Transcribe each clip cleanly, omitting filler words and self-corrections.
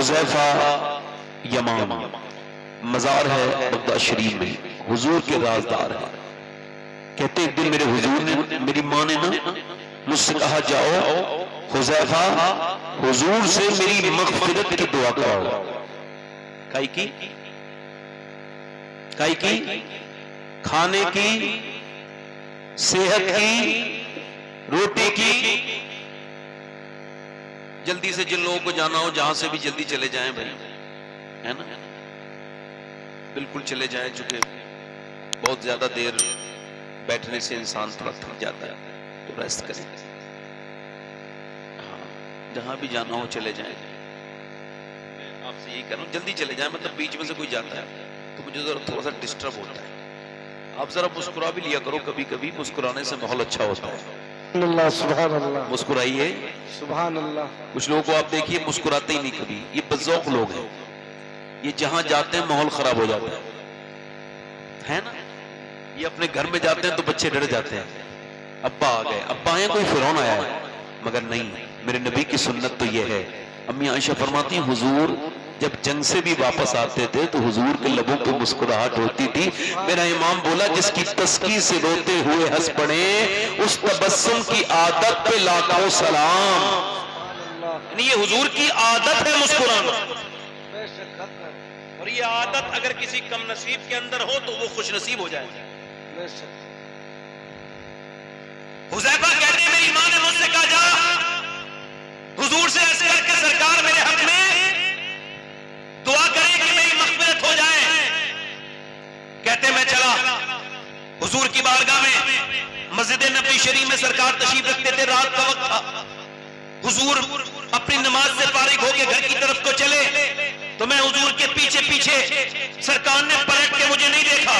حذیفہ یمان، مزار ہے بغداد شریف میں، حضور کے رازدار ہے. کہتے ایک دن میرے حضور نے، میری ماں نے نا مجھ سے کہا جاؤ حذیفہ حضور سے میری مغفرت کی دعا کراؤ. کائی کی کھانے کی، صحت کی، روٹی کی. جلدی سے جن لوگوں کو جانا ہو جہاں سے بھی جلدی چلے جائیں بھائی، ہے نا، بالکل چلے جائیں، چونکہ بہت زیادہ دیر بیٹھنے سے انسان تھوڑا تھک جاتا ہے، تو ریسٹ کریں. ہاں جہاں بھی جانا ہو چلے جائیں. آپ سے یہی کہہ رہا ہوں جلدی چلے جائیں، مطلب بیچ میں سے کوئی جاتا ہے تو مجھے ذرا تھوڑا سا ڈسٹرب ہوتا ہے. آپ ذرا مسکرا بھی لیا کرو کبھی کبھی، مسکرانے سے ماحول اچھا ہوتا ہے. اللہ سبحان اللہ، مسکرائیے. سبحان اللہ. کچھ لوگوں کو آپ دیکھیے مسکراتے ہی نہیں کبھی، یہ بذوق لوگ ہیں، یہ جہاں جاتے ہیں ماحول خراب ہو جاتا ہے نا. یہ اپنے گھر میں جاتے ہیں تو بچے ڈر جاتے ہیں، ابا آ گئے، ابا آئے کوئی فرعون آیا ہے، مگر نہیں، میرے نبی کی سنت تو یہ ہے. امی عائشہ فرماتی ہیں حضور جب جنگ سے بھی واپس آتے تھے تو حضور کے لبوں پہ مسکراہٹ ہوتی تھی. میرا امام بولا جس کی تسکی سے روتے ہوئے ہنس پڑے اس تبسم کی عادت پہ لاکھوں سلام. یعنی یہ حضور کی عادت ہے مسکرانا، اور یہ عادت اگر کسی کم نصیب کے اندر ہو تو وہ خوش نصیب ہو جائے. حذیفہ کہتے ہیں میری ماں نے مجھ سے کہا جا حضور سے عرض کر کے سرکار میرے حق میں دعا کریں کہ میری مغفرت ہو جائے. کہتے میں چلا حضور کی بارگاہ میں، مسجد نبوی شریف میں سرکار تشریف رکھتے تھے، رات کا وقت تھا. حضور اپنی نماز سے فارغ ہو کے گھر کی طرف کو چلے تو میں حضور کے پیچھے پیچھے، سرکار نے پلٹ کے مجھے نہیں دیکھا،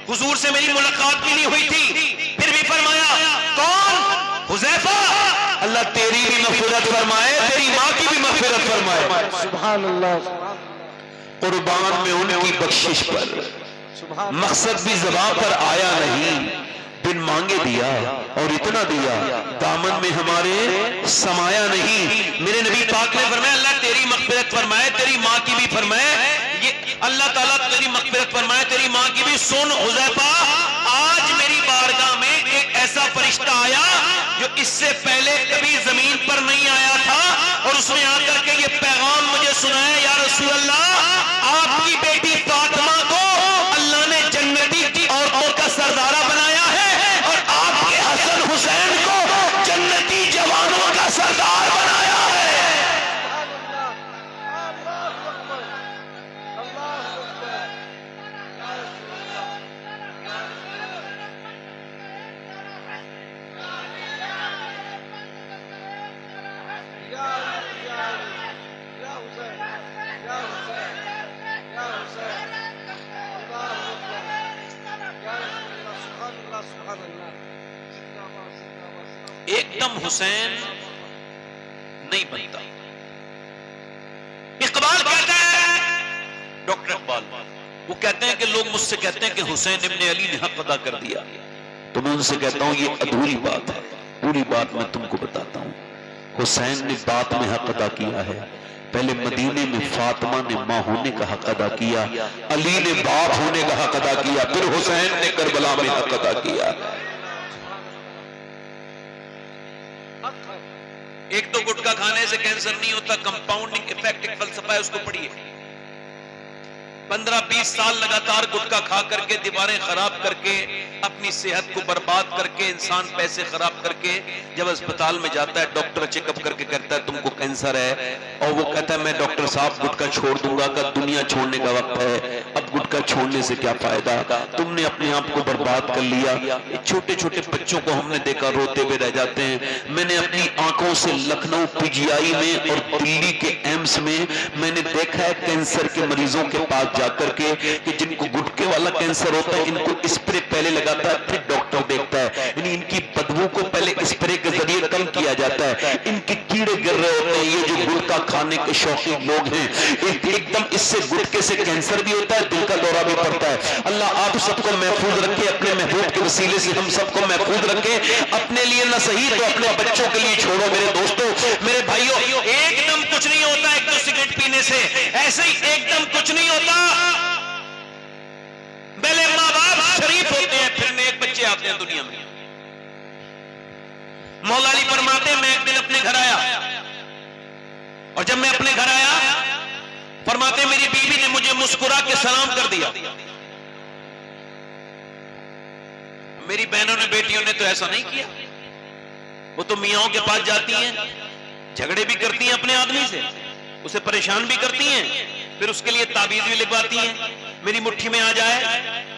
حضور سے میری ملاقات بھی نہیں ہوئی تھی، پھر بھی فرمایا کون؟ حذیفہ. اللہ تیری بھی مغفرت فرمائے، تیری ماں کی بھی مغفرت فرمائے. سبحان اللہ. قربان میں ان کی بخشش پر، مقصد بھی زبان پر آیا نہیں، بن مانگے دیا اور اتنا دیا، دامن میں ہمارے سمایا نہیں. میرے نبی پاک نے فرمایا اللہ تیری مغفرت فرمائے، تیری ماں کی بھی فرمائے. یہ اللہ تعالیٰ تیری مغفرت فرمائے، تیری ماں کی بھی. سن حذیفہ آج میری بارگاہ میں ایک ایسا فرشتہ آیا جو اس سے پہلے کبھی زمین پر نہیں آیا تھا، اور اس نے آ کر کے یہ پیغام مجھے سنایا، یا رسول اللہ آپ کی بیٹی فاطمہ کو اللہ نے جنتی عورتوں کا سردارہ بنایا ہے، اور آپ کے حسن حسین کو جنتی جوانوں کا سردار بنایا ہے. ایک دم حسین نہیں بنتا. اقبال کہتا ہے، ڈاکٹر اقبال وہ کہتے ہیں کہ لوگ مجھ سے کہتے ہیں کہ حسین ابن علی نے حق ادا کر دیا، تو میں ان سے کہتا ہوں یہ ادھوری بات ہے، پوری بات میں تم کو بتاتا ہوں. حسین نے بات میں حق ادا کیا ہے. پہلے مدینے میں فاطمہ نے ماں ہونے کا حق ادا کیا، علی نے باپ ہونے کا حق ادا کیا، پھر حسین نے کربلا میں حق ادا کیا. ایک تو گٹکا کھانے سے کینسر نہیں ہوتا، کمپاؤنڈنگ ایفیکٹ ایک فلسفہ ہے، اس کو پڑھیے. 15-20 سال لگاتار گٹکا کھا کر کے، دیواریں خراب کر کے، اپنی صحت کو برباد کر کے، انسان پیسے خراب کر کے جب اسپتال میں جاتا ہے، ڈاکٹر چیک اپ کر کے کہتا ہے تم کو کینسر ہے، اور وہ کہتا ہے میں ڈاکٹر صاحب گٹکا چھوڑ دوں گا، کہ دنیا چھوڑنے کا وقت ہے، اب گٹکا چھوڑنے سے کیا فائدہ، تم نے اپنے آپ کو برباد کر لیا. چھوٹے چھوٹے بچوں کو ہم نے دیکھا روتے ہوئے رہ جاتے ہیں. میں نے اپنی آنکھوں سے لکھنؤ PGI میں اور دلی کے ایمس میں میں نے دیکھا ہے کینسر کے مریضوں کے پاس جا کر کے کہ جن کو گٹکے والا کینسر ہوتا ہے ان کو اسپرے پہلے لگاتا ہے، پھر ڈاکٹر دیکھتا ہے، یعنی ان کی بدبو کو پہلے اسپرے کے ذریعے کم کیا جاتا ہے، ان کے کیڑے گر رہے ہوتے ہیں. یہ جو گٹکا کھانے کے شوقین لوگ ہیں ایک دم اس سے گٹکے سے کینسر بھی ہوتا ہے، دل کا دورہ بھی پڑتا ہے. اللہ آپ سب کو محفوظ رکھے، اپنے محبوب کے وسیلے سے ہم سب کو محفوظ رکھے. اپنے لیے نہ صحیح تو اپنے بچوں کے لیے چھوڑو. میرے دوستوں، میرے بھائیوں، ایک دم کچھ نہیں ہوتا ایک تو سگریٹ پینے دینے سے ایسے ہی ایک دم کچھ نہیں ہوتا. پہلے ماں باپ شریف ہوتے ہیں پھر نیک بچے آتے ہیں دنیا میں. مولا علی فرماتے ہیں میں ایک دن اپنے گھر آیا اور جب میں اپنے گھر آیا فرماتے ہیں میری بیوی نے مجھے مسکرا کے سلام کر دیا. میری بہنوں نے بیٹیوں نے تو ایسا نہیں کیا. وہ تو میاں کے پاس جاتی ہیں جھگڑے بھی کرتی ہیں اپنے آدمی سے اسے پریشان بھی کرتی ہیں پھر اس کے لیے تعویذ بھی لکھواتی ہیں. میری مٹھی میں آ جائے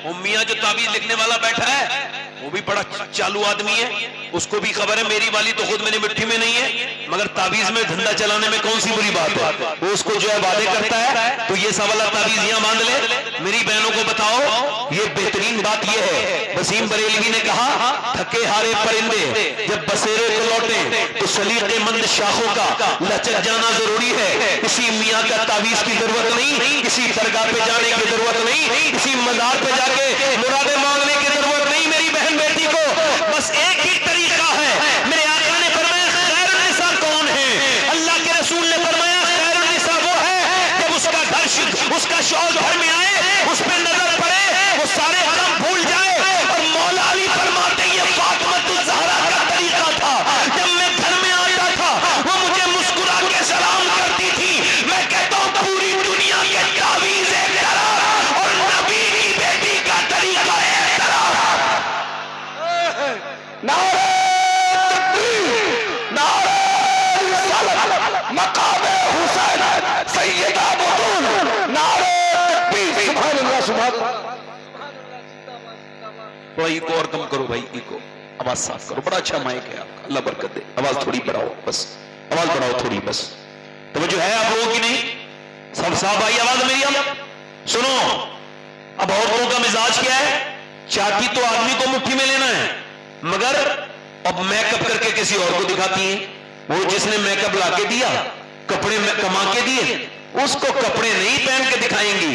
وہ میاں جو تعویذ لکھنے والا بیٹھا ہے وہ بھی بڑا چالو آدمی ہے اس کو بھی خبر ہے میری والی تو خود میری مٹھی میں نہیں ہے مگر تعویذ میں دھندا چلانے میں کون سی بری بات ہے. وہ اس کو جو ہے وعدے کرتا ہے تو یہ سب والا تعویذ یہاں باندھ لے. میری بہنوں کو بتاؤ یہ بہترین بات یہ ہے وسیم بریلوی نے کہا تھکے ہارے پرندے جب بسیرے کو لوٹے تو سلیقے مند شاخوں کا لچک جانا ضروری ہے. کسی میاں کا تعویذ کی ضرورت نہیں کسی درگاہ پہ جانے کی ضرورت نہیں کسی مزار پہ جا کے مرادیں مانگنے کی ضرورت نہیں. میری بہن بیٹی کو بس ایک ہی طریقہ ہے. میرے آقا نے فرمایا خیر النساء کون ہے؟ اللہ کے رسول نے فرمایا خیر النساء وہ ہے جب اس کا گھر اس کا شوہر گھر میں آئے اس پہ نظر پڑے وہ سارے غم بھول جائے. اور مولا علی فرماتے ہیں یہ فاطمۃ الزہرا کا طریقہ تھا. جب میں گھر میں آتا تھا وہ مجھے مسکرا کے سلام کرتی تھی. میں کہتا ہوں پوری دنیا کے تعویذ ایک طرح اور نبی کی بیٹی کا طریقہ ایک طرح. نعرہ تکبیر نعرہ رسالت مقام حسین سیدہ بطول نعرہ تکبیر. سبحان اللہ سبحان اللہ. تھوڑا ایکو اور کم کرو بھائی ایکو آواز صاف کرو. بڑا اچھا مائک ہے آپ کا اللہ برکت دے. آواز تھوڑی بڑھاؤ بس آواز بڑھاؤ تھوڑی بس. توجہ ہے آپ لوگوں کی نہیں سب صاحب آئی آواز میری. اب سنو اب عورتوں کا مزاج کیا ہے چاہتی تو آدمی کو مٹھی میں لینا ہے مگر اب میک اپ کر کے کسی اور کو دکھاتی ہیں. وہ جس نے میک اپ لا کے دیا کپڑے کما کے دیے اس کو کپڑے نہیں پہن کے دکھائیں گی.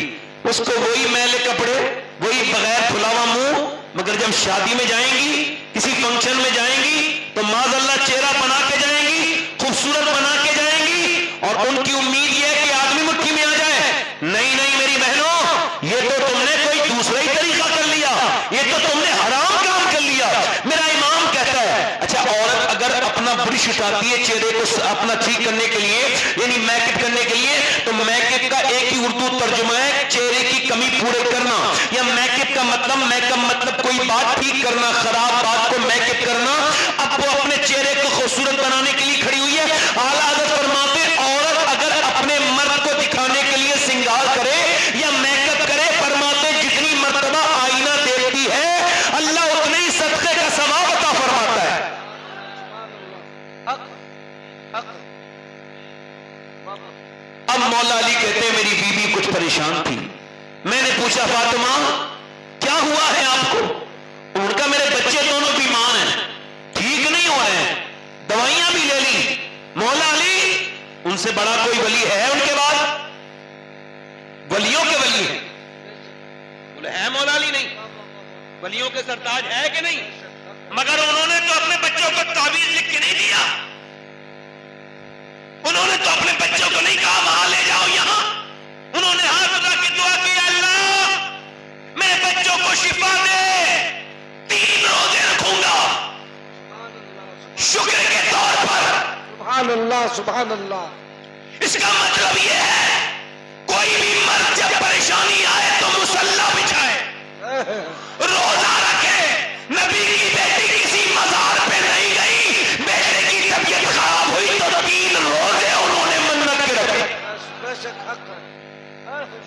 اس کو وہی میلے کپڑے وہی بغیر کھلا ہوا منہ مگر جب شادی میں جائیں گی کسی فنکشن میں جائیں گی تو معاذ اللہ چہرہ بنا کے جائیں گی خوبصورت بنا کے جائیں گی اور ان کی امید یہ ہے کہ آدمی مٹھی میں آ جائے. نہیں نہیں میری بہنوں یہ تو تم نے کوئی دوسرا ہی طریقہ کر لیا. یہ تو تم نے حرام کام کر لیا. میرا امام کہتا ہے اچھا عورت اگر اپنا برش اٹھاتی ہے چہرے کو اپنا ٹھیک کرنے کے لیے یعنی میک اپ کرنے کے لیے تو میک اپ کا ایک ہی اردو ترجمہ ہے چہرے کی کمی پورے کرنا. یا میک اپ کا مطلب کوئی بات ٹھیک کرنا خراب بات کو میک اپ کرنا. اب وہ اپنے چہرے کو خوبصورت بنانے کے لیے کھڑی ہوئی ہے. اعلیٰ حضرت فرماتے عورت اگر اپنے مرد کو دکھانے کے لیے سنگار کرے یا میک اپ کرے فرماتے جتنی مرتبہ آئینہ دیکھتی ہے اللہ اتنے ہی صدقے کا ثواب عطا فرماتا ہے. اب مولا علی کہتے ہیں میری بیوی کچھ پریشان تھی. میں نے پوچھا فاطمہ کیا ہوا ہے آپ کو؟ ان کا میرے بچے دونوں بیمار ہیں ٹھیک نہیں ہو رہے ہیں دوائیاں بھی لے لی. مولا علی ان سے بڑا کوئی ولی ہے ان کے بعد؟ ولیوں کے ولی ہیں. بولے ہے مولا علی نہیں ولیوں کے سرتاج ہے کہ نہیں مگر انہوں نے تو اپنے بچوں کو تعویذ لکھ کے نہیں دیا. انہوں نے تو اپنے بچوں کو نہیں کہا وہاں لے جاؤ یہاں. انہوں نے ہاتھ اٹھا کے دعا کی اللہ میرے بچوں کو شفا دے 3 روزے رکھوں گا شکر کے طور پر. سبحان اللہ سبحان اللہ. اس کا مطلب یہ ہے کوئی بھی مرد جب پریشانی آئے تو مصلی بچھائے روزہ رکھے. نبی کی بیٹی کسی مزار پہ نہیں گئی بیٹے کی طبیعت خراب ہوئی تو 3 روزے انہوں نے منت کے رکھے. بے شک حق ہے.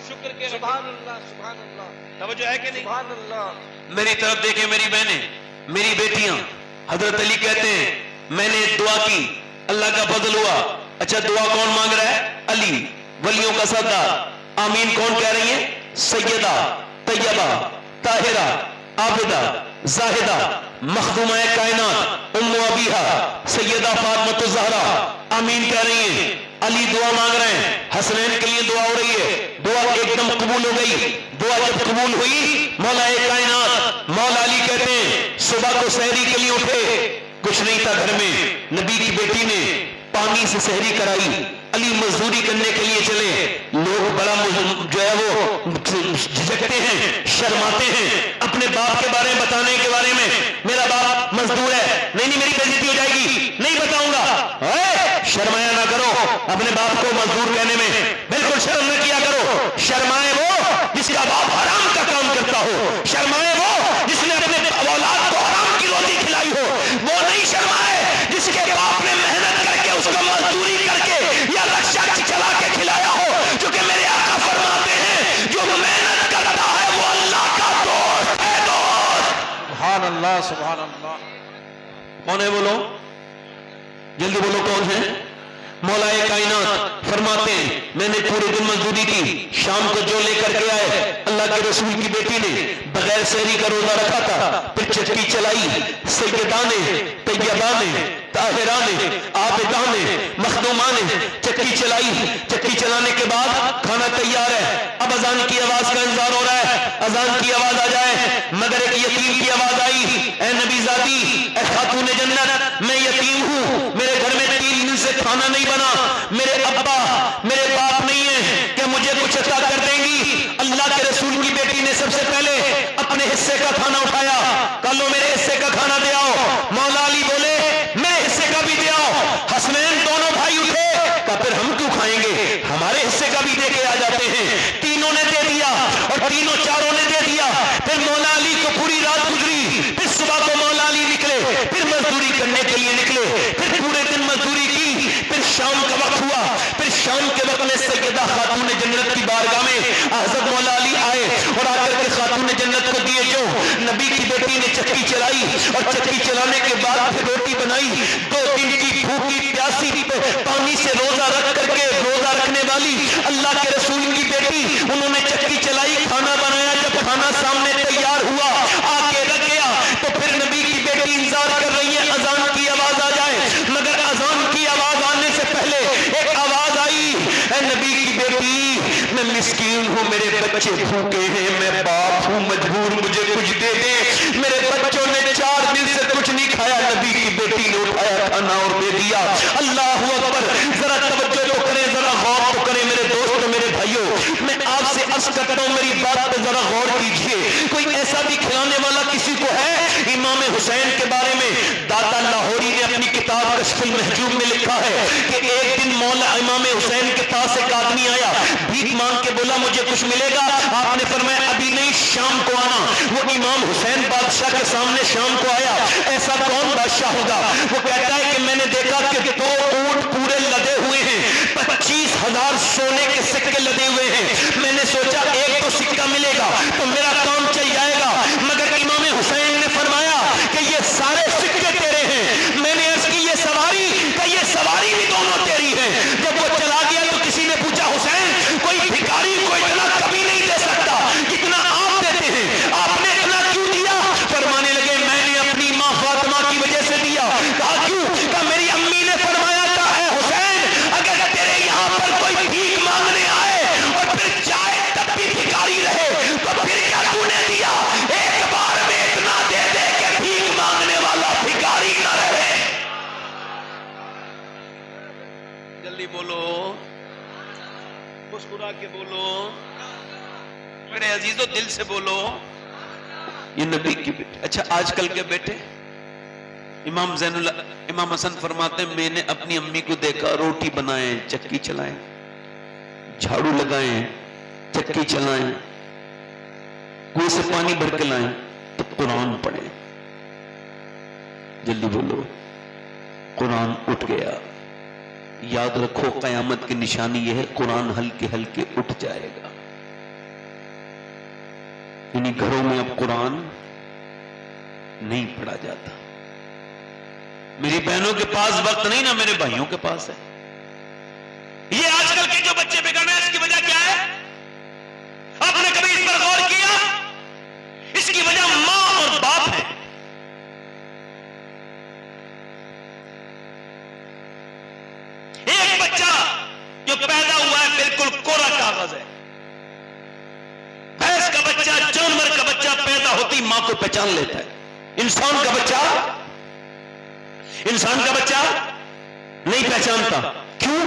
شکر کے سبحان اللہ سبحان اللہ. توجہ ہے کہ نہیں؟ سبحان اللہ. میری طرف دیکھیں میری بہنیں میری بیٹیاں. حضرت علی کہتے ہیں میں نے دعا کی اللہ کا فضل ہوا. اچھا دعا کون مانگ رہا ہے؟ علی ولیوں کا سردار. آمین کون کہہ رہی ہے؟ سیدہ طیبہ طاہرہ عابدہ زاہدہ مخدومہ کائنات ام ابیہا سیدہ فاطمۃ الزہرا آمین کہہ رہی ہیں. علی دعا مانگ رہے ہیں حسنین کے لیے دعا ہو رہی ہے. دعا ایک دم قبول ہو گئی. دعا جب قبول ہوئی مولا کائنات مولا علی کہتے ہیں صبح کو سحری کے لیے اٹھے کچھ نہیں تھا گھر میں. نبی کی بیٹی نے پانی سے سحری کرائی. علی مزدوری کرنے کے لیے چلے اپنے باپ کو مزدور کہنے میں بالکل شرم نہ کیا کرو. شرمائے وہ جس کا باپ حرام کا کام کرتا ہو. شرمائے وہ جس نے اپنے اولاد کو حرام کی روٹی کھلائی ہو. وہ نہیں شرمائے جس کے باپ نے محنت کر کے اس کو مزدوری کر کے یا رکشہ چلا کے کھلایا ہو. کیونکہ میرے آقا فرماتے ہیں جو محنت کرتا ہے وہ اللہ کا دوست ہے. دوست سبحان اللہ سبحان اللہ. کون ہے وہ لوگ؟ جلدی بولو کون ہے؟ مولا کائنات فرماتے ہیں میں نے پورے دن مزدوری کی, شام کو جو لے کر کے آئے اللہ کے رسول کی بیٹی نے بغیر سحری کا روزہ رکھا تھا, پھر چٹکی چلائی. سیدہ نے, طیبہ نے, طاہرہ نے, عابدہ نے, مخدومہ نے چٹکی چلائی. چٹکی چلانے کے بعد کھانا تیار ہے. اب اذان کی آواز کا انتظار ہو رہا ہے, اذان کی آواز آ جائے. مگر ایک یتیم کی آواز آئی, اے نبی زادی, اے خاتون جنت, میں یتیم ہوں, میرے گھر میں 3 دن سے کھانا نہیں بنا, میرے ابا میرے باپ نہیں ہے, کہ مجھے کچھ عطا کر دیں گی؟ اللہ کے رسول کی بیٹی نے سب سے پہلے اپنے حصے کا کھانا اٹھایا, کہا لو میرے حصے کا کھانا دے آؤ. مولا علی بولے میرے حصے کا بھی دے آؤ. حسنین دونوں بھائی اٹھے, کہا پھر ہم کیوں کھائیں گے, ہمارے حصے کا بھی دے کے آ جاتے ہیں. تینوں نے دے دیا اور تینوں چاروں نے دے دیا. پھر مولا علی کو پوری رات گزری, پھر صبح کو مولا علی نکلے, پھر مزدوری کرنے کے لیے نکلے, پھر پورے دن مزدوری کی. پھر شام کا وقت ہوا, پھر شام کے وقت میں سیدہ خاتون جنت کی بارگاہ میں حضرت مولا علی آئے اور آ کر کے خاتون جنت کو دیے. جو نبی کی بیٹی نے چکی چلائی اور چکی چلانے کے بعد پھر روٹی بنائی. 2 دن کی بھوکی پیاسی پانی سے روزہ رکھ کر کے, روزہ رکھنے والی اللہ کے رسول کی بیٹی, انہوں نے چکی چلائی, کھانا بنایا. جب کھانا سامنے تیار ہوا, آ کے رکھ گیا, تو پھر نبی کی بیٹی انتظار کر رہی ہے اذان کی آواز آ جائے. مگر اذان کی آواز آنے سے پہلے ایک آواز آئی, اے نبی کی بیٹی, میں مسکین ہوں, میرے بچے بھوکے ہیں, میں باپ ہوں مجبور, مجھے کچھ دے دے. میرے بچوں نے 4 دن سے کچھ نہیں کھایا. نبی کی بیٹی نے اٹھایا کھانا اور دے دیا. اللہ اکبر. ذرا توجہ تو کریں, ذرا غور تو کریں میرے دوست, میرے بھائیوں. میں آپ سے عرض کرتا ہوں میری بات پہ ذرا غور کیجئے. کوئی ایسا بھی کھلانے والا کسی کو ہے؟ امام حسین کے بارے میں داتا لاہوری نے اپنی کتاب کشف المحجوب میں لکھا ہے کہ ایک دن مولا امام حسین کے پاس ایک آدمی آیا, بھیک مانگ کے بولا مجھے کچھ ملے گا؟ آپ نے فرمایا ابھی نہیں, شام کو آنا. وہ امام حسین بادشاہ کے سامنے شام کو آیا. ایسا کون بادشاہ ہوگا؟ وہ کہتا ہے کہ میں نے دیکھا کہ 2 اونٹ پورے لدے ہوئے ہیں, 25,000 سونے کے سکے لدے ہوئے ہیں. میں نے سوچا ایک تو سکہ ملے گا تو میرا کام چل جائے گا. مگر امام حسین نے فرمایا کہ یہ سارے سکے تیرے ہیں. میں نے عرض کی یہ سواری, کہ یہ سواری بھی دونوں تیری ہے. جب وہ چلا گیا تو کسی نے پوچھا حسین کوئی بھکاری کو اتنا کبھی نہیں دے سکتا جتنا آپ دیتے ہیں, آپ نے اتنا کیوں دیا؟ فرمانے لگے میں نے اپنی ماں فاطمہ کی وجہ سے دیا. کہا کیوں؟ کہا میری امی نے فرمایا تھا اے حسین اگر تیرے یہاں پر کوئی بھیک مانگنے آئے اور پھر جائے تب بھی بھکاری رہے تو پھر کیا تو نے دیا؟ ایک بار میں اتنا دے دے کہ بھیک مانگنے والا بھکاری نہ رہے. جلدی بولو, مسکرا کے بولو, میرے عزیزو دل سے بولو. یہ نبی کی بیٹے. اچھا آج کل کے بیٹے, امام زین اللہ امام حسن فرماتے ہیں میں نے اپنی امی کو دیکھا روٹی بنائیں, چکی چلائیں, جھاڑو لگائیں, چکی چلائیں, کنویں سے پانی بھر کے لائیں تو قرآن پڑھیں. جلدی بولو, قرآن اٹھ گیا. یاد رکھو قیامت کی نشانی یہ ہے قرآن ہلکے ہلکے اٹھ جائے گا. یعنی گھروں میں اب قرآن نہیں پڑھا جاتا. میری بہنوں کے پاس وقت نہیں, نہ میرے بھائیوں کے پاس ہے. یہ آج کل کے جو بچے بگڑ ہیں اس کی وجہ کیا ہے؟ آپ نے کبھی اس پر غور کیا؟ اس کی وجہ ماں اور باپ ہے. ایک بچہ جو پیدا ہوا ہے بالکل کوڑا کاغذ ہے. بھینس کا بچہ, جانور کا بچہ پیدا ہوتی ماں کو پہچان لیتا ہے. انسان کا بچہ نہیں پہچانتا. کیوں؟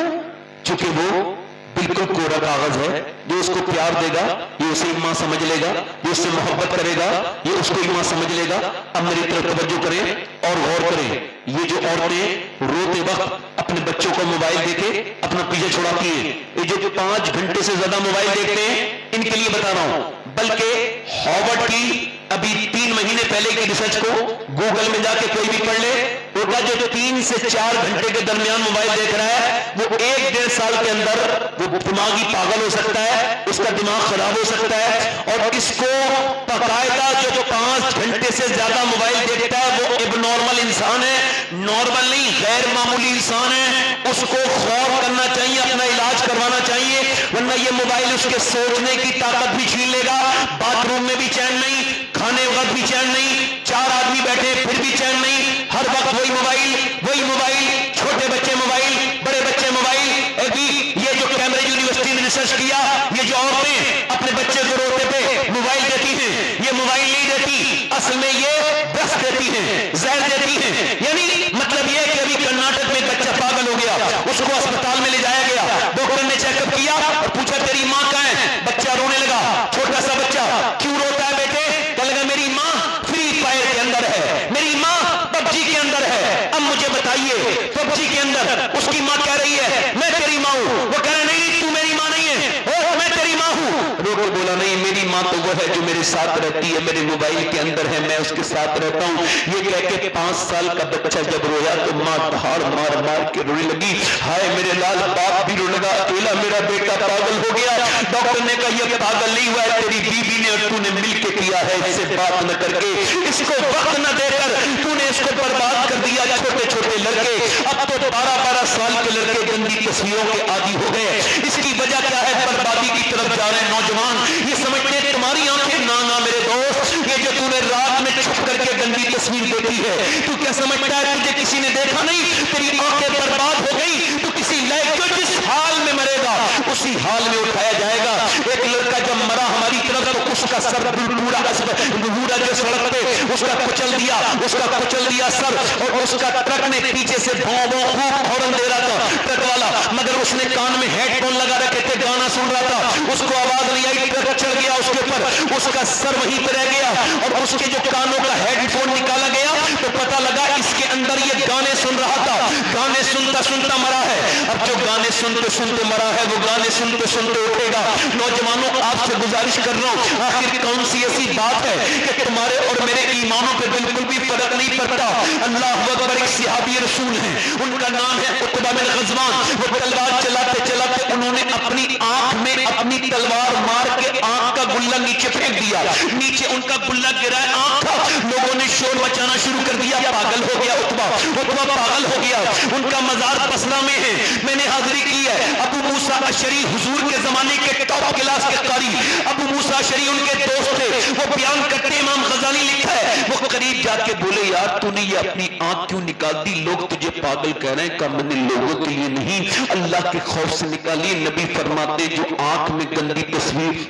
چونکہ وہ بالکل کوڑا کاغذ ہے. جو اس کو پیار دے گا یہ اسے ماں سمجھ لے گا, جو اس سے محبت کرے گا یہ اس کو ماں سمجھ لے گا. اب میری طرف توجہ کریں اور غور کریں. یہ جو عورتیں روتے وقت اپنے بچوں کو موبائل دے کے اپنا پیچھے چھڑاتی ہیں, یہ جو 5 گھنٹے سے زیادہ موبائل دیکھتے ہیں, ان کے لیے بتا رہا ہوں. بلکہ ہارورڈ کی ابھی 3 مہینے پہلے کی ریسرچ کو گوگل میں جا کے کوئی بھی پڑھ لے, ہوگا جو 3 سے 4 گھنٹے کے درمیان موبائل دیکھ رہا ہے وہ 1-1.5 سال کے اندر وہ دماغی پاگل ہو سکتا ہے, اس کا دماغ خراب ہو سکتا ہے. اور اس کو باقاعدہ جو 5 گھنٹے سے زیادہ موبائل دیکھتا ہے وہ اب نارمل انسان ہے, نارمل نہیں غیر معمولی انسان ہے. اس کو غور کرنا چاہیے, اپنا علاج کروانا چاہیے, ورنہ یہ موبائل اس کے سوچنے کی طاقت بھی چھین لے گا. باتھ روم میں بھی چین نہیں, کھانے وقت بھی چین نہیں, 4 آدمی بیٹھے پھر بھی چین نہیں, ہر وقت وہی موبائل, چھوٹے بچے موبائل, بڑے بچے موبائل. یہ جو کیمبرج یونیورسٹی نے ریسرچ کیا, یہ جو عورتیں اپنے بچے کو روتے پہ موبائل دیتی ہیں, یہ موبائل نہیں دیتی, اصل میں یہ برس دیتی ہیں, زہر دیتی ہیں. یعنی مطلب یہ کہ ابھی کرناٹک میں بچہ پاگل ہو گیا, اس کو اسپتال میں لے جایا گیا, ڈاکٹر نے چیک اپ کیا اور پوچھا تیری ماں کہاں ہے؟ بچہ رونے لگا, چھوٹا سا بچہ. کیوں روتا ہے بیٹے؟ کہنے لگا میری ماں فری فائر کے اندر ہے, میری ماں PUBG کے اندر ہے. اب مجھے بتائیے PUBG کے اندر اس کی ماں کہہ رہی ہے میں تیری ماں ہوں, وہ کہہ رہا نہیں تو میری ماں نہیں ہے, میں تیری ماں ہوں. روکو, بولا نہیں میری ماں تو وہ ہے جو میرے ساتھ رہتی ہے, میرے موبائل کے اندر ہے, میں اس کے ساتھ رہتا ہوں. یہ کہہ کے 5 سال کا بچہ جب رویا تو ماں دھاڑ مار مار کے رونے لگی. ہائے میرے لال, باپ بھی رونے لگا, اکیلا میرا بیٹا پاگل ہو گیا. ڈاکٹر نے کہا یہ پاگل نہیں ہوا ہے, تیری بیوی نے اور تو نے مل کے کیا ہے, اس سے بات نہ کر کے, اس کو وقت نہ دے کر تو نے اس کو برباد کر دیا. چھوٹے چھوٹے لڑکے, اب تو 12-12 سال کے لڑکے گندی تصویروں کے عادی ہو گئے. اس کی وجہ کیا ہے؟ بربادی کی طرف جا رہے ہیں نوجوان. یہ سمجھتے ہیں تمہاری آنکھیں, نہ میرے دوست, یہ جو تو نے رات میں چھپ کر کے گندی تصویر دیکھی ہے, تو کیا سمجھتا ہے تجھے کسی نے دیکھا نہیں؟ تیری آنکھیں برباد ہو گئی. تو کسی لائق جو جس حال میں مرے گا اسی حال میں اٹھایا جائے گا. ایک لڑکا جب مرا ہماری طرف تو اس کا سر پورا جو سڑک پہ اس کا کچل دیا سر, اور اس کا ٹرک نے پیچھے سے خوب ہارن دے رہا تھا ٹرک والا, مگر اس نے کان میں ہیڈ فون لگا رکھے تھے, گانا سن رہا تھا, اس کو آواز نہیں آئی, ٹرک چڑھ گیا اس کے اوپر, اس کا سر وہیں پہ رہ گیا, اور اس کے جو کانوں کا ہیڈ فون نکالا گیا تو پتا لگا اس کے اندر یہ گانے سن رہا تھا, گانے سنتا سنتا مرا ہے. اب جو گانے سنتے سنتے مرا ہے وہ گانے سنتے سنتے اٹھے گا. نوجوانوں آپ سے گزارش کر رہا ہوں, آخر کون سی ایسی بات ہے کہ تمہارے اور میرے ایمانوں پہ بالکل بھی فرق نہیں پڑتا؟ اللہ اکبر. ایک صحابی رسول ہیں, ان کا نام ہے عتبہ بن غزوان. وہ تلوار چلاتے چلاتے انہوں نے اپنی آنکھ میں اپنی تلوار مار کے آنکھ کا گلہ نیچے پھینک دیا, نیچے ان کا گلہ گرا, آنکھ تھا. لوگوں نے شور مچانا شروع کر دیا, پاگل ہو گیا عتبہ پاگل ہو گیا. ان کا مزار بصرہ میں ہے, میں نے حاضری کی ہے. ابو موسیٰ اشعری حضور کے زمانے کے ٹاپ کلاس کے قاری, ابو موسیٰ اشعری ان کے دوست تھے. وہ بیان کرتے, امام غزالی لکھا ہے, وہ قریب جا کے بولے یار تو نے یہ اپنی آنکھ کیوں نکال دی؟ لوگ تجھے پاگل کہہ رہے ہیں. کہا میں نے لوگوں کے لیے نہیں, اللہ کے خوف سے نکالی. نبی فرماتے جو آنکھ میں گندی تصویر,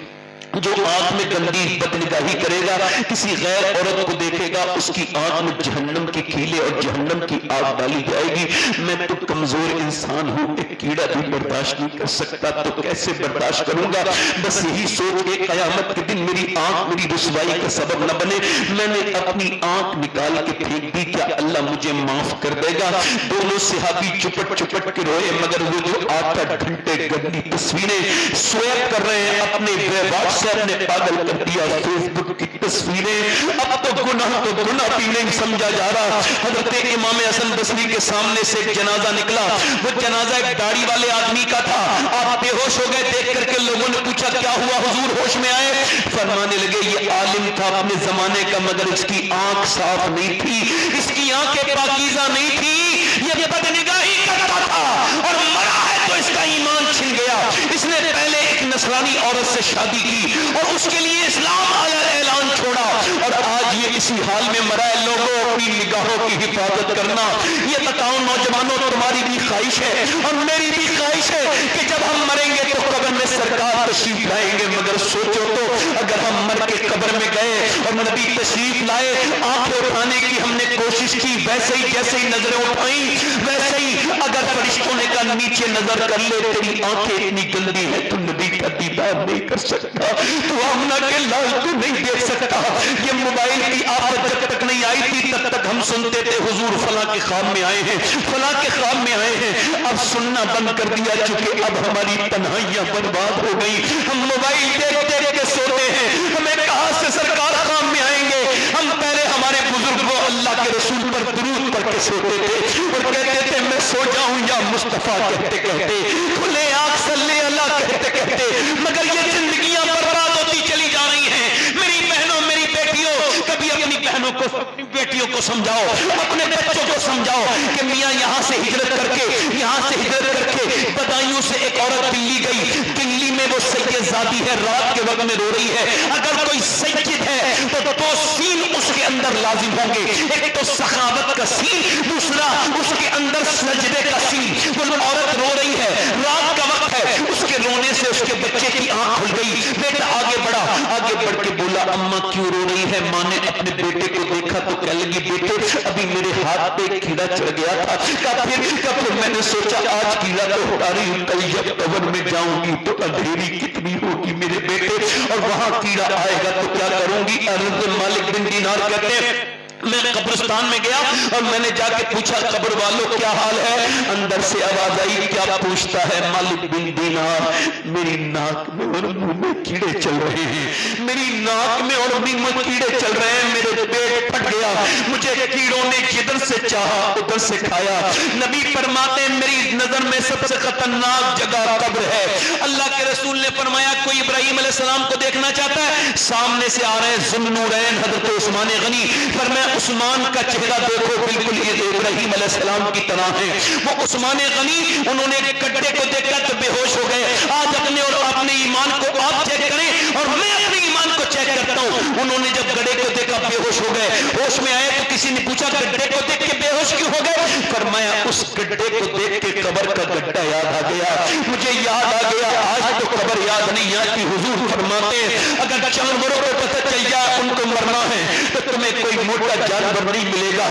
جو آنکھ میں گندی بدنگاہی کرے گا, کسی غیر عورت کو دیکھے گا, اس کی آنکھ میں جہنم کے کیلے اور جہنم کی آگ ڈالی جائے گی. میں تو کمزور انسان ہوں, ایک کیڑا بھی برداشت نہیں کر سکتا, تو کیسے برداشت کروں گا؟ بس یہی سوچ کے قیامت کے دن میری آنکھ میری رسوائی کا سبب نہ بنے. میں نے اپنی آنکھ نکال کے پھینک دی, کیا اللہ مجھے معاف کر دے گا؟ دونوں صحابی چپٹ کے روئے, مگر وہ جو 8 گھنٹے گندی تصویریں سویپ کر رہے ہیں, اپنے واٹس ایپ نے پاگل کر دیا, فیس بک کی تصویریں. اب تو گناہ بھی نہیں سمجھا جا رہا. حضرت امام حسن بصری کے سامنے سے ایک جنازہ نکلا, وہ جنازہ ایک داڑھی والے آدمی کا تھا. آپ بے ہوش ہو گئے, دیکھ کر کے لوگوں نے پوچھا کیا ہوا حضور, ہوش میں آئے؟ فرمانے لگے یہ عالم تھا اپنے زمانے کا, مگر اس کی آنکھ صاف نہیں تھی, اس کی آنکھیں پاکیزہ نہیں تھی, یہ بدنگاہی کرتا تھا اور مرا ہے تو اس کا ایمان چھن گیا. اس نے پہلے ایک نصرانی عورت سے شادی کی اور اس کے لیے اسلام اعلان چھوڑا, اور آج یہ اسی حال میں مرا ہے. لوگوں اپنی نگاہوں کی حفاظت کرنا. یہ بتاؤ نوجوانوں, تمہاری بھی خواہش ہے اور میری بھی خواہش ہے کہ جب ہم مریں گے تو قبر میں سرکار تشریف لائیں گے, مگر سوچو تو اگر ہم مر کے قبر میں گئے اور نبی تشریف لائے, آنکھیں اٹھانے کی ہم نے کوشش کی, ویسے ہی جیسے ہی نظریں اٹھائیں ویسے ہی اگر فرشتوں نے کہا نیچے نظر کر لے, تیری آنکھیں اتنی گندی ہے تو نبی کا دیدار نہیں کر سکتا, تو آمنہ کے لال کو نہیں دیکھ سکتا. یہ موبائل کی آفت جب تک نہیں آئی تھی تب تک ہم سنتے تھے حضور فلاں کے خواب میں آئے ہیں, فلاں کے خواب میں آئے ہیں. اب سننا بند کر دیا چونکہ اب ہماری تنہائیاں برباد ہو گئی. ہم موبائل دیکھ دیکھ کے سوتے ہیں, ہمیں کہاں سے سرکار خواب میں آئیں گے. ہم پہلے ہمارے بزرگ وہ اللہ کے رسول پر درود پڑھ کے سوتے تھے اور کہتے تھے میں سو جاؤں یا مصطفیٰ کہتے کہتے, کھلے آنکھ صلی اللہ کہتے کہتے. مگر یہ زندگیاں برباد ہوتی چلی جا رہی ہیں. میری بہنوں, میری بیٹیوں, کبھی اپنی بہنوں کو, اپنی بیٹیوں کو سمجھاؤ, اپنے بچوں کو سمجھاؤ کہ میاں یہاں سے ہجرت کر کے, یہاں سے ہجرت کر کے بدایوں سے ایک عورت دلی گئی. دلی میں وہ سید زادی ہے, رات کے وقت میں رو رہی ہے. اگر کوئی سید ہے تو دو سین اس کے اندر لازم ہوں گے, ایک تو سخاوت کا سین, دوسرا اس کے اندر سجدے کا سین. وہ عورت رو رہی ہے, رات کا وقت ہے, اس کے رونے سے اس کے بچے کی آنکھ کھل گئی. بیٹا آگے بڑھا, آگے بڑھ کے بولا اماں کیوں رو رہی ہے. ماں نے اپنے بیٹے کو دیکھا تو کہنے لگی بیٹے ابھی میرے ہاتھ پہ کیڑا چڑھ گیا تھا. پھر میں نے سوچا آج کیڑا تو ہٹا رہی ہوں, کل جب قبر میں جاؤں گی تو اندھیری کتنی ہوگی میرے بیٹے, اور وہاں کیڑا آئے گا تو کیا کروں گی. حضرت مالک بن دینار کہتے ہیں میں قبرستان میں گیا اور میں نے جا کے پوچھا قبر والوں کیا حال ہے. اندر سے آواز آئی کیا پوچھتا ہے. مالک بن دینار میری ناک میں اور منہ میں کیڑے چل رہے ہیں, میری ناک میں اور منہ میں کیڑے چل رہے ہیں, میرے پیٹ پھٹ گیا, مجھے کیڑوں نے جدھر سے چاہا ادھر سے کھایا. نبی فرماتے ہیں میری نظر میں سب سے خطرناک جگہ قبر ہے. اللہ کے رسول نے فرمایا کوئی ابراہیم علیہ السلام کو دیکھنا چاہتا ہے, سامنے سے آ رہے ہیں ذوالنورین حضرت عثمان غنی. فرمایا عثمان کا چہرہ دیکھو بالکل یہ ابراہیم علیہ السلام کی طرح ہے. وہ عثمان غنی انہوں نے گڈھے کو دیکھا تو بے ہوش ہو گئے. آج اپنے اور اپنے ایمان کو آپ چیک کریں اور میں اپنے ایمان کو چیک کرتا ہوں. انہوں نے جب گڈھے کو دیکھا بے ہوش ہو گئے. ہوش میں آئے تو کسی نے پوچھا گڈھے کو دیکھ کے بے ہوش کیوں ہو گئے. فرمایا اس گڈھے کو دیکھ کے قبر کا گڈھا یاد آ گیا, مجھے یاد آ گیا. آج تو قبر یاد نہیں آتی. حضور فرماتے ہیں اگر جانوروں کو پتہ چل جائے ان کو مرنا ہے تو تمہیں کوئی موٹا جانور نہیں ملے گا,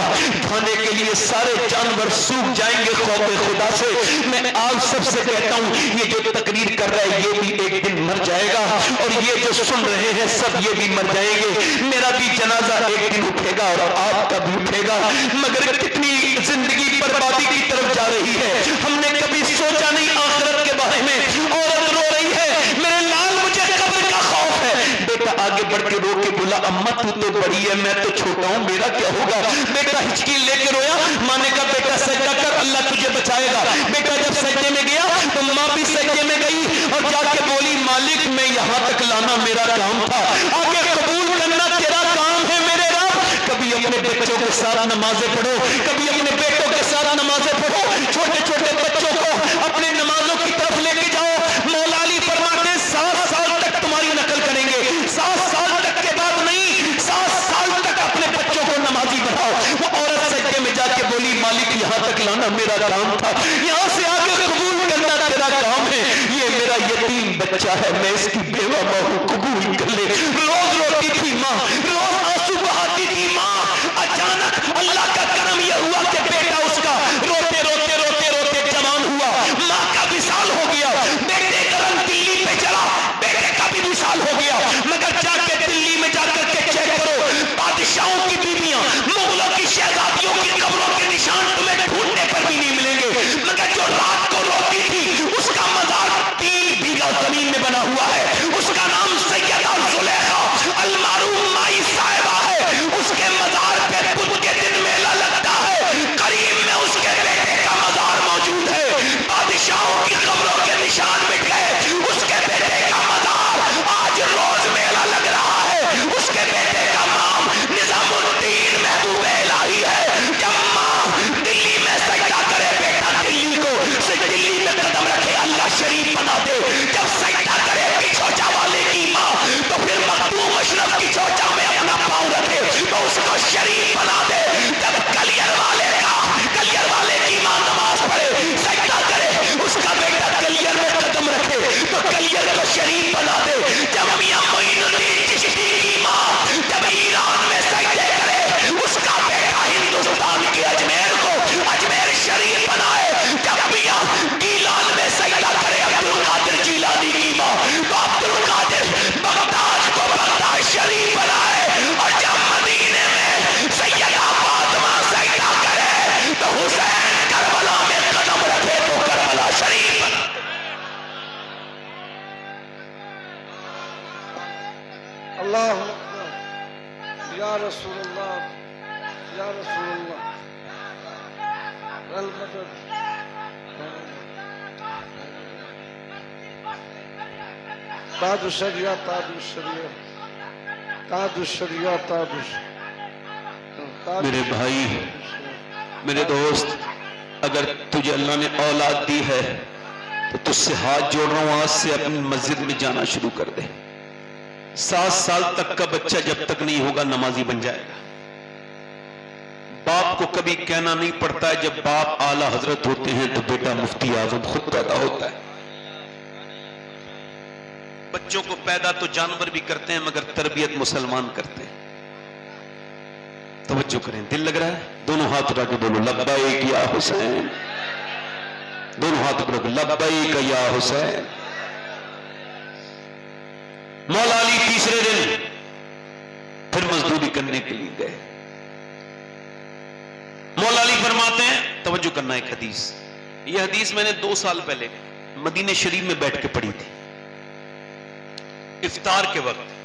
کھانے کے لیے سارے جانور سوکھ جائیں گے خوف خدا سے. میں آپ سب سے کہتا ہوں یہ جو تقریر کر رہا ہے یہ بھی ایک دن مر جائے گا, اور یہ جو سن رہے ہیں سب یہ بھی مر جائیں گے. میرا بھی جنازہ ایک دن اٹھے گا اور آپ کا بھی اٹھے گا. مگر کتنی زندگی بربادی کی طرف جا رہی ہے, ہم نے کبھی سوچا نہیں آخرت کے بارے میں. عورت رو رہی ہے میرے لال مجھے قبر کا خوف ہے. بیٹا آگے بڑھ کے رو کے بولا اماں تو بڑی ہے میں تو چھوٹا ہوں میرا کیا ہوگا. بیٹا ہچکی لے کے رویا. ماں نے کہا بیٹا سجدہ کر اللہ تجھے بچائے گا. بیٹا جب سجدے میں گیا تو ماں بھی سجدے میں گئی اور جا کے بولی مالک میں یہاں تک لانا میرا کام تھا, آگے قبول کرنا تیرا کام ہے میرے رب. کبھی اپنے بچوں کے ساتھ نمازیں پڑھو, کبھی اپنے بیٹوں کے ساتھ نمازیں پڑھو, چھوٹے چھوٹے بچوں کو اپنے نمازوں کی طرف لے کے جاؤ. مولا علی فرماتے 7 سال تک تمہاری نقل کریں گے, 7 سال تک کے بعد نہیں, 7 سال تک اپنے بچوں کو نمازی بناؤ. وہ عورت سجدے میں جا کے بولی مالک یہاں تک لانا میرا کام تھا, یہاں سے آگے قبول کرنا تیرا کام ہے. یہ میرا یتیم بچہ ہے, میں اس کی بیوہ ماں کو قبول کر لے. روز روتی تھی ماں, روز آنسو بہاتی تھی ماں. اچانک اللہ کا کرم یہ ہوا کہ بیٹا اس کا روتے روتے روتے روتے جوان ہوا, ماں کا وصال ہو گیا. بیٹے کا رنگ دلی پہ چلا, بیٹے کا بھی وصال ہو گیا. مگر جا کے دلی میں جا کر کے چیک کرو, بادشاہوں کی بیویاں, مغلوں کی شہزادیوں کی قبروں کے نشان تمہیں ڈھونڈنے پر بھی نہیں ملیں گے. مگر جو رات کو روتی تھی اس کا مزار 3 بیگھہ زمین میں بنا ہوا ہے, اس کا نام سیدہ زلیخا المعروف مائی اللہ اکبر یا رسول اللہ یا رسول اللہ المدد تاج الشریعہ تاج الشریعہ تاج الشریعہ تاج الشریعہ میرے بھائی، میرے دوست، اگر تجھے اللہ نے اولاد دی ہے تو تجھ سے ہاتھ جوڑ رہا ہوں، آج سے اپنی مسجد میں جانا شروع کر دے۔ 7 سال تک کا بچہ جب تک نہیں ہوگا نمازی بن جائے گا۔ باپ کو کبھی کہنا نہیں پڑتا ہے، جب باپ اعلی حضرت ہوتے ہیں تو بیٹا مفتی اعظم خود پیدا ہوتا ہے۔ بچوں کو پیدا تو جانور بھی کرتے ہیں مگر تربیت مسلمان کرتے ہیں۔ توجہ کریں، دل لگ رہا ہے؟ دونوں ہاتھ اٹھا کے بولو لبیک یا حسین، دونوں ہاتھ اٹھا کے لبیک یا حسین۔ مولا علی تیسرے دن پھر مزدوری کرنے کے لیے گئے۔ مولا علی فرماتے ہیں، توجہ کرنا ایک حدیث، یہ حدیث میں نے 2 سال پہلے مدینہ شریف میں بیٹھ کے پڑھی تھی۔ افطار کے وقت